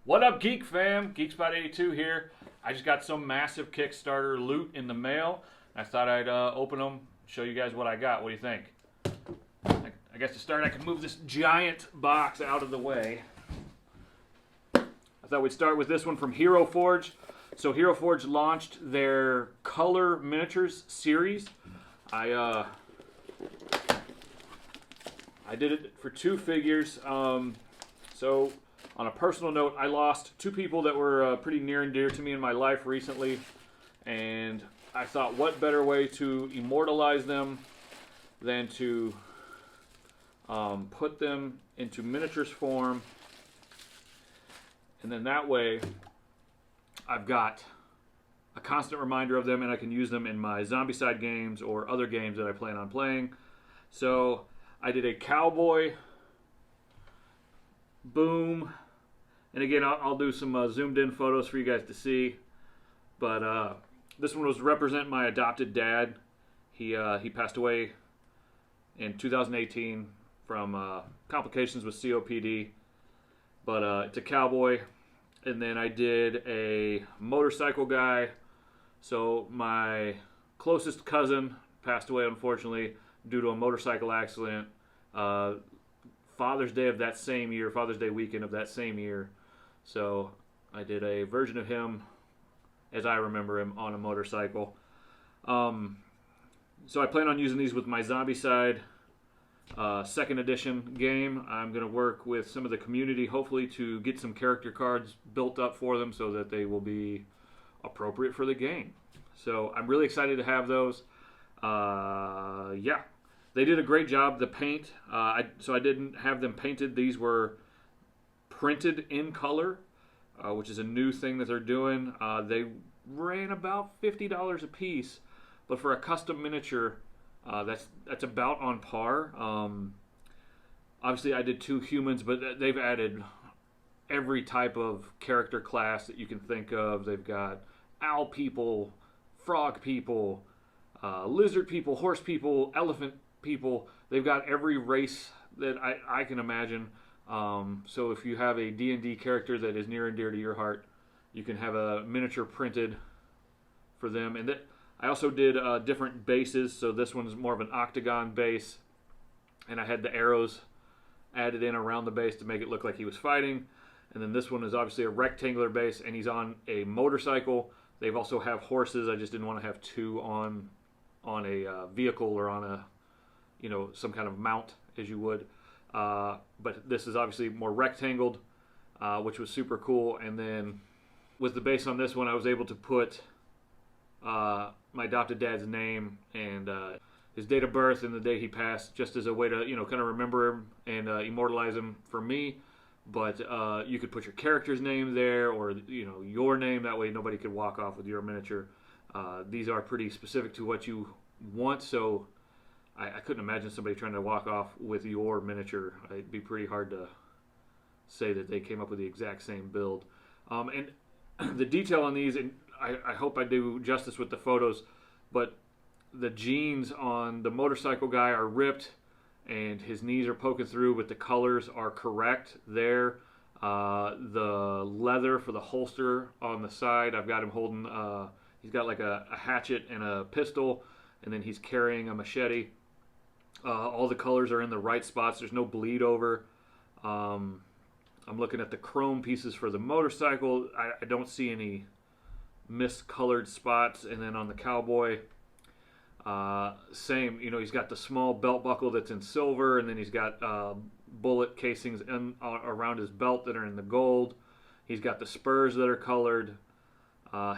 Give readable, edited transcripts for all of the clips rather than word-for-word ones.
What up, Geek fam? GeekSpot82 here. I just got some massive Kickstarter loot in the mail. I thought I'd open them, show you guys what I got. What do you think? I guess to start, I can move this giant box out of the way. I thought we'd start with this one from Hero Forge. So Hero Forge launched their Color Miniatures series. I did it for 2 figures. So on a personal note, I lost 2 people that were pretty near and dear to me in my life recently, and I thought, what better way to immortalize them than to put them into miniatures form, and then that way I've got a constant reminder of them, and I can use them in my Zombicide games or other games that I plan on playing. So I did a cowboy, boom, and again I'll do some zoomed in photos for you guys to see, but this one was to represent my adopted dad. He passed away in 2018 from complications with COPD, but it's a cowboy. And then I did a motorcycle guy. So my closest cousin passed away, unfortunately, due to a motorcycle accident. Father's Day of that same year, Father's Day weekend of that same year. So I did a version of him as I remember him on a motorcycle. So I plan on using these with my Zombicide 2nd edition game. I'm going to work with some of the community, hopefully, to get some character cards built up for them so that they will be appropriate for the game. So I'm really excited to have those. Yeah, they did a great job. The paint, so I didn't have them painted. These were printed in color, which is a new thing that they're doing. They ran about $50 a piece, but for a custom miniature, that's about on par. Obviously, I did 2 humans, but they've added every type of character class that you can think of. They've got owl people, frog people, lizard people, horse people, elephant people. They've got every race that I can imagine. So if you have a D&D character that is near and dear to your heart, you can have a miniature printed for them. And I also did different bases. So this one's more of an octagon base, and I had the arrows added in around the base to make it look like he was fighting. And then this one is obviously a rectangular base, and he's on a motorcycle. They've also have horses. I just didn't want to have 2 on a vehicle or on a, some kind of mount as you would. But this is obviously more rectangled, which was super cool. And then with the base on this one, I was able to put my adopted dad's name and his date of birth and the day he passed, just as a way to kind of remember him and immortalize him for me. But you could put your character's name there, or your name. That way nobody could walk off with your miniature. These are pretty specific to what you want, so I couldn't imagine somebody trying to walk off with your miniature. It'd be pretty hard to say that they came up with the exact same build. And the detail on these, and I hope I do justice with the photos, but the jeans on the motorcycle guy are ripped and his knees are poking through, but the colors are correct there. The leather for the holster on the side, I've got him holding, he's got like a hatchet and a pistol, and then he's carrying a machete. All the colors are in the right spots. There's no bleed over. I'm looking at the chrome pieces for the motorcycle. I don't see any miscolored spots. And then on the cowboy, same. He's got the small belt buckle that's in silver, and then he's got bullet casings around his belt that are in the gold. He's got the spurs that are colored.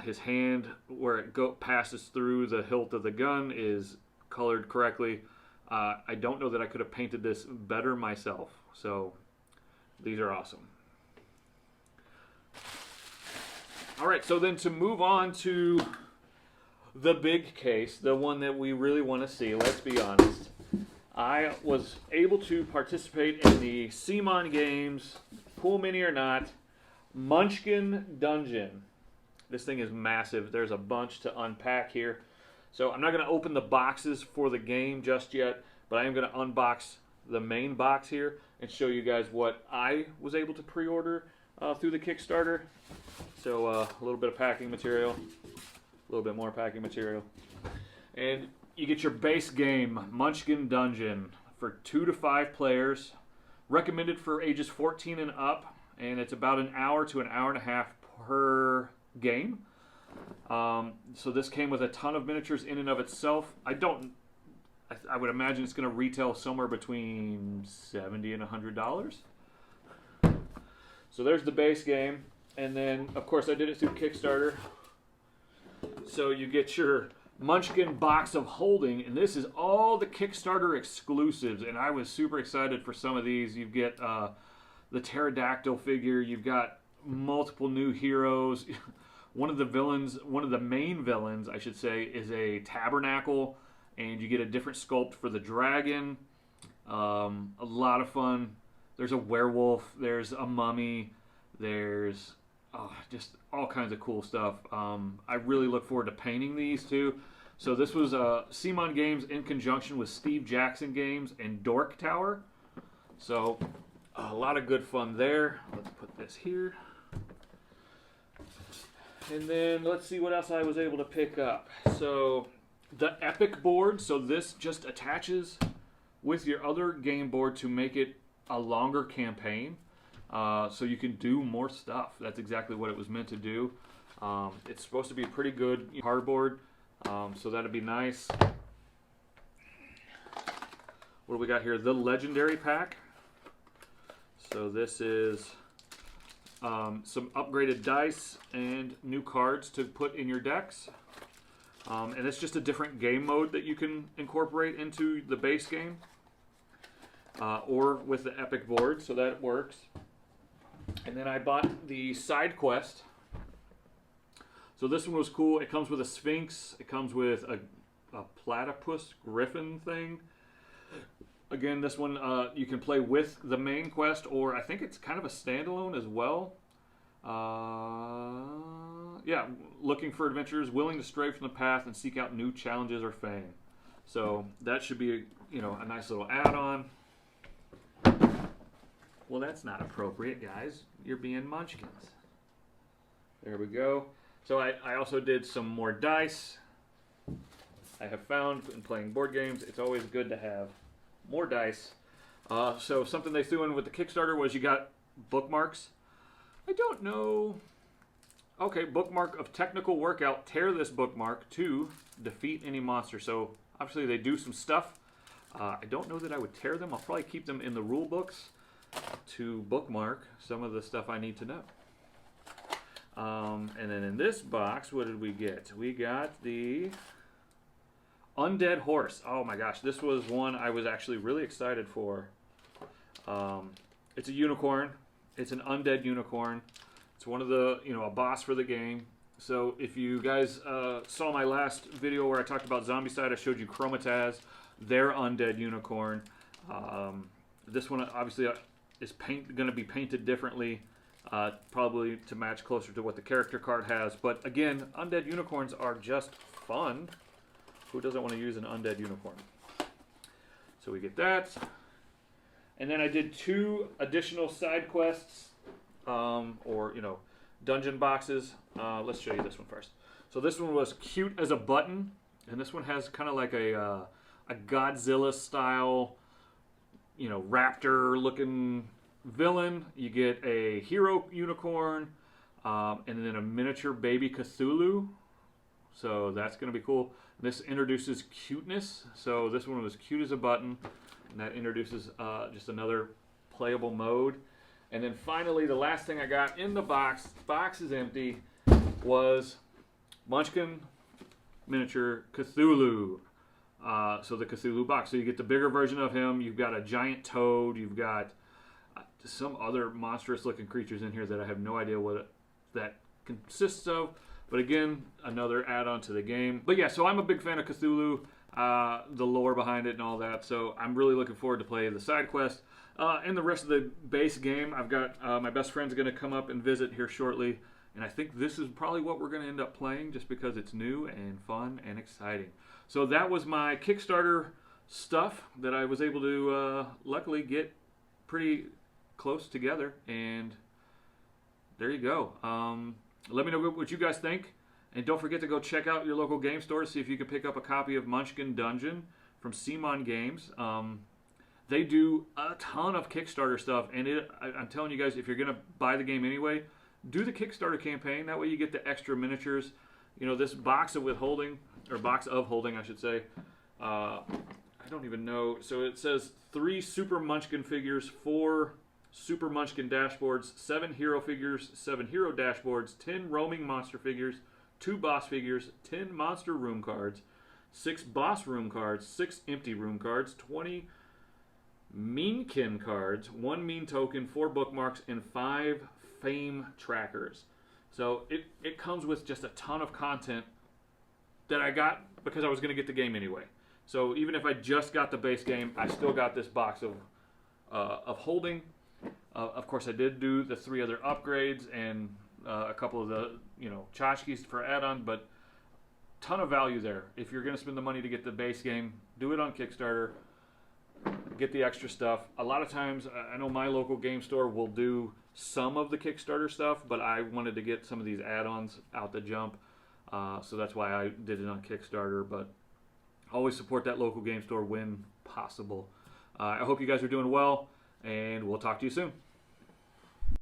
His hand, where it passes through the hilt of the gun, is colored correctly. I don't know that I could have painted this better myself. So these are awesome. All right, so then to move on to the big case, the one that we really want to see, let's be honest. I was able to participate in the CMON games, Pool Mini or not, Munchkin Dungeon. This thing is massive. There's a bunch to unpack here. So I'm not going to open the boxes for the game just yet, but I am going to unbox the main box here and show you guys what I was able to pre-order through the Kickstarter. So a little bit of packing material, a little bit more packing material. And you get your base game, Munchkin Dungeon, for 2 to 5 players. Recommended for ages 14 and up, and it's about an hour to an hour and a half per game. So this came with a ton of miniatures in and of itself. I would imagine it's going to retail somewhere between $70 and $100. So there's the base game, and then of course I did it through Kickstarter. So you get your Munchkin box of holding, and this is all the Kickstarter exclusives, and I was super excited for some of these. You get the pterodactyl figure, you've got multiple new heroes. One of the main villains, I should say, is a tabernacle, and you get a different sculpt for the dragon. A lot of fun. There's a werewolf, there's a mummy, there's just all kinds of cool stuff. I really look forward to painting these too. So this was CMON Games in conjunction with Steve Jackson Games and Dork Tower. So a lot of good fun there. Let's put this here. And then let's see what else I was able to pick up. So the Epic board. So this just attaches with your other game board to make it a longer campaign. So you can do more stuff. That's exactly what it was meant to do. It's supposed to be pretty good hardboard, so that'd be nice. What do we got here? The Legendary Pack. So this is some upgraded dice and new cards to put in your decks. And it's just a different game mode that you can incorporate into the base game. Or with the Epic board, so that works. And then I bought the side quest. So this one was cool. It comes with a Sphinx. It comes with a platypus griffin thing. Again, this one you can play with the main quest, or I think it's kind of a standalone as well. Yeah, looking for adventures, willing to stray from the path and seek out new challenges or fame. So that should be a nice little add-on. Well, that's not appropriate, guys. You're being munchkins. There we go. So I also did some more dice. I have found in playing board games, it's always good to have more dice. So something they threw in with the Kickstarter was you got bookmarks. I don't know. Okay, bookmark of technical workout. Tear this bookmark to defeat any monster. So obviously they do some stuff. I don't know that I would tear them. I'll probably keep them in the rule books to bookmark some of the stuff I need to know. And then in this box, what did we get? We got the Undead Horse. Oh my gosh, this was one I was actually really excited for. It's a unicorn. It's an undead unicorn. It's one of the, a boss for the game. So if you guys saw my last video where I talked about Zombicide, I showed you Chromataz, their undead unicorn. This one obviously is going to be painted differently, probably to match closer to what the character card has. But again, undead unicorns are just fun. Who doesn't want to use an undead unicorn? So we get that. And then I did 2 additional side quests, or dungeon boxes. Let's show you this one first. So this one was Cute as a Button, and this one has kind of like a Godzilla style, raptor-looking villain. You get a hero unicorn, and then a miniature baby Cthulhu. So that's going to be cool. This introduces cuteness. So this one was Cute as a Button, and that introduces just another playable mode. And then finally, the last thing I got in the box is empty, was Munchkin miniature Cthulhu. So the Cthulhu box. So you get the bigger version of him. You've got a giant toad. You've got some other monstrous looking creatures in here that I have no idea what that consists of. But again, another add-on to the game. But yeah, so I'm a big fan of Cthulhu, the lore behind it and all that. So I'm really looking forward to playing the side quest. And the rest of the base game, I've got my best friend's going to come up and visit here shortly. And I think this is probably what we're going to end up playing just because it's new and fun and exciting. So that was my Kickstarter stuff that I was able to luckily get pretty close together. And there you go. Let me know what you guys think. And don't forget to go check out your local game store, see if you can pick up a copy of Munchkin Dungeon from CMON Games. They do a ton of Kickstarter stuff, and I'm telling you guys, if you're going to buy the game anyway, do the Kickstarter campaign. That way you get the extra miniatures. You know, this box of holding, I should say. I don't even know. So it says 3 Super Munchkin figures, 4 Super Munchkin dashboards, 7 hero figures, 7 hero dashboards, 10 roaming monster figures, 2 boss figures, 10 monster room cards, 6 boss room cards, 6 empty room cards, 20 Munchkin cards, 1 mean token, 4 bookmarks, and 5 fame trackers. So it comes with just a ton of content that I got because I was going to get the game anyway. So even if I just got the base game, I still got this box of holding. Of course, I did do the 3 other upgrades and a couple of the tchotchkes for add-on, but ton of value there. If you're going to spend the money to get the base game, do it on Kickstarter. Get the extra stuff. A lot of times, I know my local game store will do some of the Kickstarter stuff, but I wanted to get some of these add-ons out the jump, so that's why I did it on Kickstarter. But always support that local game store when possible. I hope you guys are doing well, and we'll talk to you soon.